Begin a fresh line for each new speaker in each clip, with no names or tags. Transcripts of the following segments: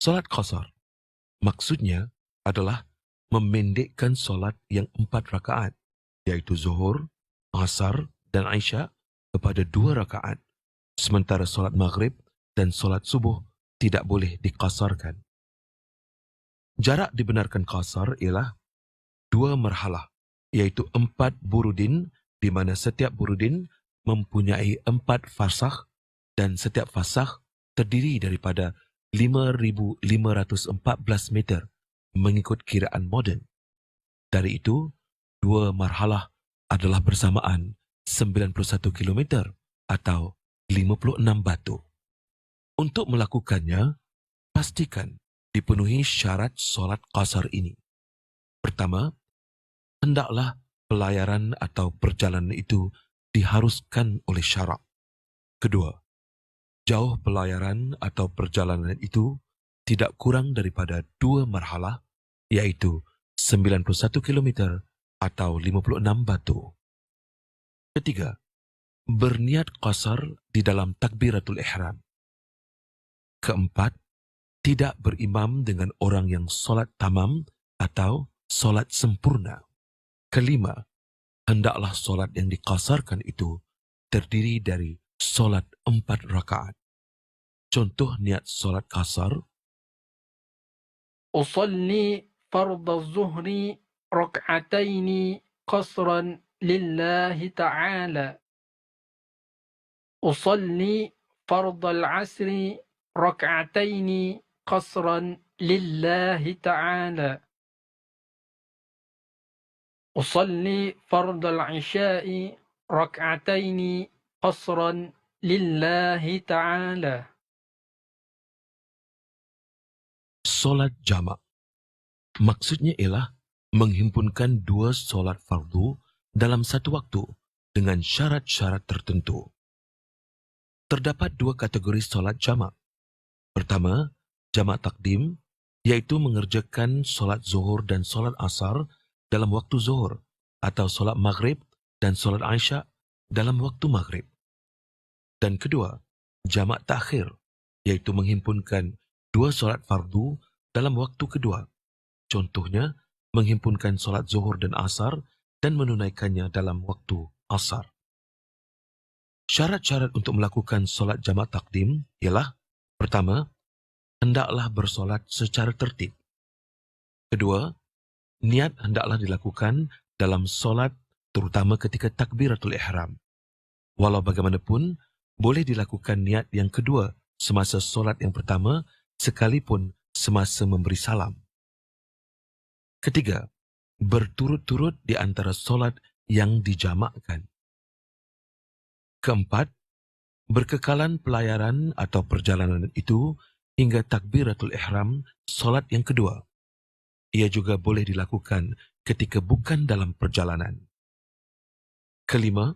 Solat qasar maksudnya adalah memendekkan solat yang 4 rakaat, iaitu Zuhur, Asar dan Isya kepada 2 rakaat, sementara solat Maghrib dan solat Subuh tidak boleh diqasarkan. Jarak dibenarkan qasar ialah 2 marhalah, iaitu 4 burudin di mana setiap burudin mempunyai 4 farsakh dan setiap farsakh terdiri daripada 5,514 meter mengikut kiraan moden. Dari itu, 2 marhalah adalah bersamaan 91 kilometer atau 56 batu. Untuk melakukannya, pastikan dipenuhi syarat solat qasar ini. Pertama, hendaklah pelayaran atau perjalanan itu diharuskan oleh syarak. Kedua, jauh pelayaran atau perjalanan itu tidak kurang daripada 2 marhalah, iaitu 91 kilometer atau 56 batu. Ketiga, berniat qasar di dalam takbiratul ihram. Keempat, tidak berimam dengan orang yang solat tamam atau solat sempurna. Kelima, hendaklah solat yang diqasarkan itu terdiri dari solat 4 rakaat. Contoh niat solat qasar:
أصلي فرض الظهر ركعتين قصرا لله تعالى. أصلي فرض العصر ركعتين قصرا لله تعالى. أصلي فرض العشاء ركعتين قصرا لله تعالى.
solat jamak maksudnya ialah menghimpunkan 2 solat fardu dalam satu waktu dengan syarat-syarat tertentu. Terdapat 2 kategori solat jamak. Pertama, jamak takdim, iaitu mengerjakan solat zuhur dan solat asar dalam waktu zuhur, atau solat maghrib dan solat isya dalam waktu maghrib. Dan kedua, jamak takhir, iaitu menghimpunkan 2 solat fardu dalam waktu kedua. Contohnya, menghimpunkan solat zuhur dan asar dan menunaikannya dalam waktu asar. Syarat-syarat untuk melakukan solat jamak takdim ialah: pertama, hendaklah bersolat secara tertib. Kedua, niat hendaklah dilakukan dalam solat terutama ketika takbiratul ihram. Walau bagaimanapun, boleh dilakukan niat yang kedua semasa solat yang pertama sekalipun semasa memberi salam. Ketiga, berturut-turut di antara solat yang dijamakkan. Keempat, berkekalan pelayaran atau perjalanan itu hingga takbiratul ihram solat yang kedua. Ia juga boleh dilakukan ketika bukan dalam perjalanan. Kelima,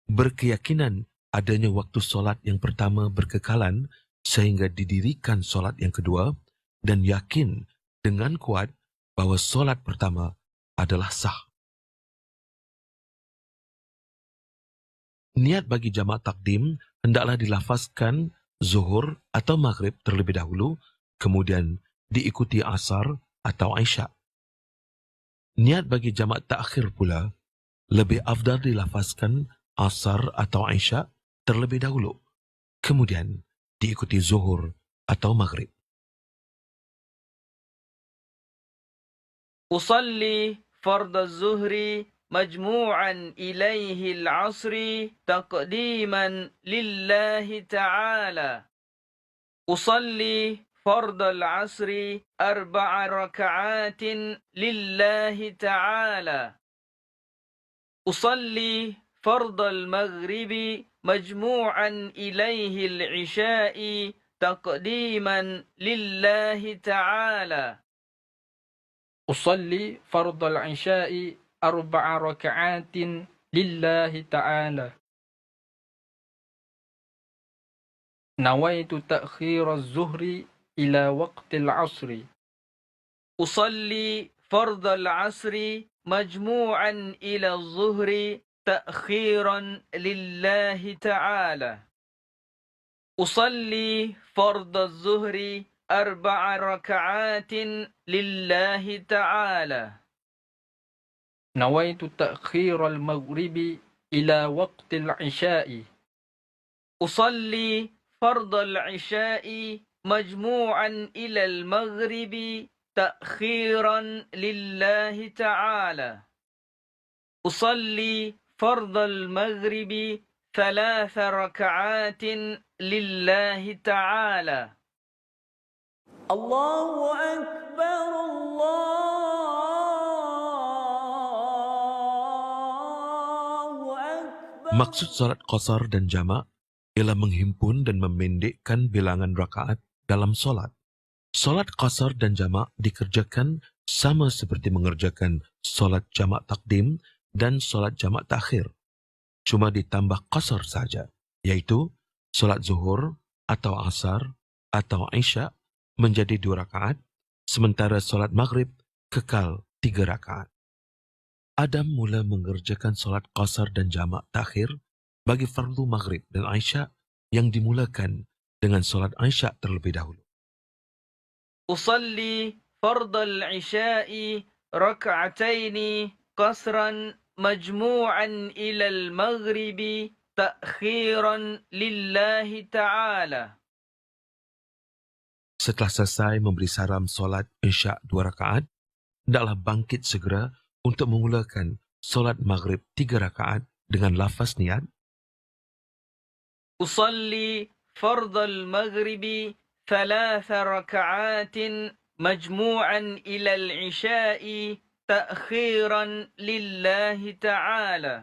berkeyakinan adanya waktu solat yang pertama berkekalan sehingga didirikan solat yang kedua dan yakin dengan kuat bahawa solat pertama adalah sah. Niat bagi jamak takdim hendaklah dilafazkan zuhur atau maghrib terlebih dahulu, kemudian diikuti asar atau isya. Niat bagi jamak takhir pula lebih afdal dilafazkan asar atau isya terlebih dahulu, kemudian diikuti zuhur atau maghrib.
أصلي فرض الظهر مجموعا إليه العصر تقديما لله تعالى. أصلي فرض العصر 4 ركعات لله تعالى. أصلي فرض المغرب مجموعا إليه العشاء تقديما لله تعالى.
أصلي فرض العشاء 4 ركعات لله تعالى. نويت تأخير الظهر إلى وقت العصر.
أصلي فرض العصر مجموعا إلى الظهر تأخيرا لله تعالى. أصلي فرض الظهر أربع ركعات لله تعالى.
نويت تأخير المغرب إلى وقت العشاء.
أصلي فرض العشاء مجموعا إلى المغرب تأخيرا لله تعالى. أصلي فرض المغرب 3 ركعات لله تعالى.
الله أكبر الله أكبر.
Maksud salat qasar dan jamak ialah menghimpun dan memendekkan bilangan rakaat dalam solat. Solat qasar dan jamak dikerjakan sama seperti mengerjakan solat jamak takdim dan solat jamak takhir. Cuma ditambah qasar saja, yaitu solat zuhur atau asar atau isya menjadi 2 rakaat, sementara solat maghrib kekal 3 rakaat. Adam mula mengerjakan solat qasar dan jamak takhir bagi fardu maghrib dan isya yang dimulakan dengan solat isya terlebih dahulu.
أصلي فرض العشاء ركعتين قصرا مجموعا إلى المغرب تأخيرا لله تعالى.
Setelah selesai memberi salam solat isya 2 rakaat, hendaklah bangkit segera untuk memulakan solat maghrib 3 rakaat dengan lafaz niat.
أصلي فرض المغرب 3 ركعات مجموعا إلى العشاء تأخيرا لله تعالى.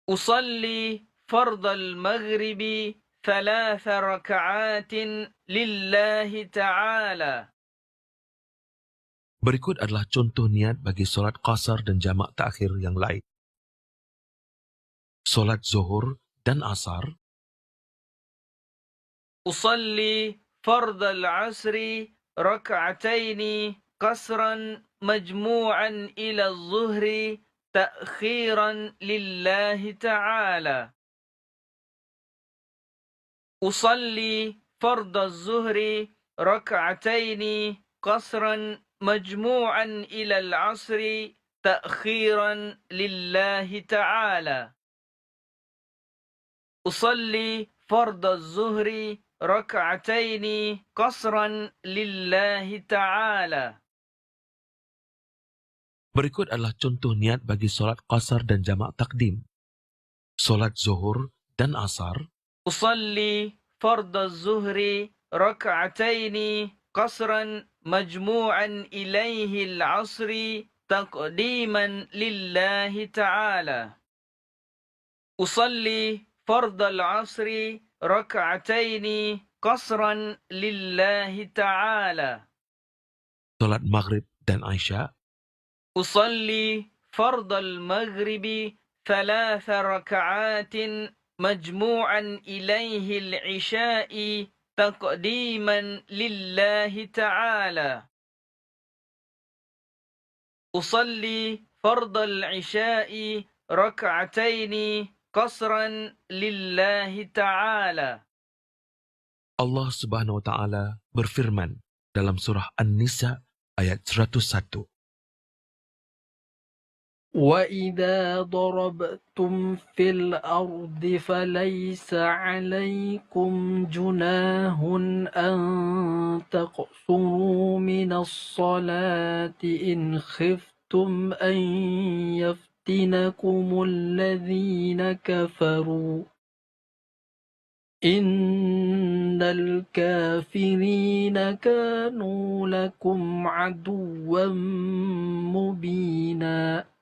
أصلي فرض المغرب 3 ركعات لله تعالى.
Berikut adalah contoh niat bagi solat qasar dan jamak takhir yang lain. Solat zuhur dan asar.
أصلي فرض العصر ركعتين قصرا مجموعا إلى الظهر تأخيرا لله تعالى. أصلي فرض الظهر ركعتين قصرا مجموعا إلى العصر تأخيرا لله تعالى. أصلي فرض الظهر ركعتين قصرا لله تعالى.
Berikut adalah contoh niat bagi solat qasar dan jamak takdim. Solat zuhur dan asar.
أصلي فرض الظهر ركعتين قصرا مجموعا إليه العصر تقديما لله تعالى. أصلي فرض العصر ركعتين قصرا لله تعالى.
Solat maghrib dan isya.
أصلي فرض المغرب 3 ركعات مجموعا إليه العشاء تقديما لله تعالى. أصلي فرض العشاء ركعتين قصرا لله تعالى.
Allah Subhanahu wa taala berfirman dalam surah An-Nisa ayat 101.
وَإِذَا ضَرَبْتُمْ فِي الْأَرْضِ فَلَيْسَ عَلَيْكُمْ جُنَاحٌ أَن تَقْصُرُوا مِنَ الصَّلَاةِ إِنْ خِفْتُمْ أَن يَفْتِنَكُمُ الَّذِينَ كَفَرُوا إِنَّ الْكَافِرِينَ كَانُوا لَكُمْ عَدُوًّا مُبِينًا.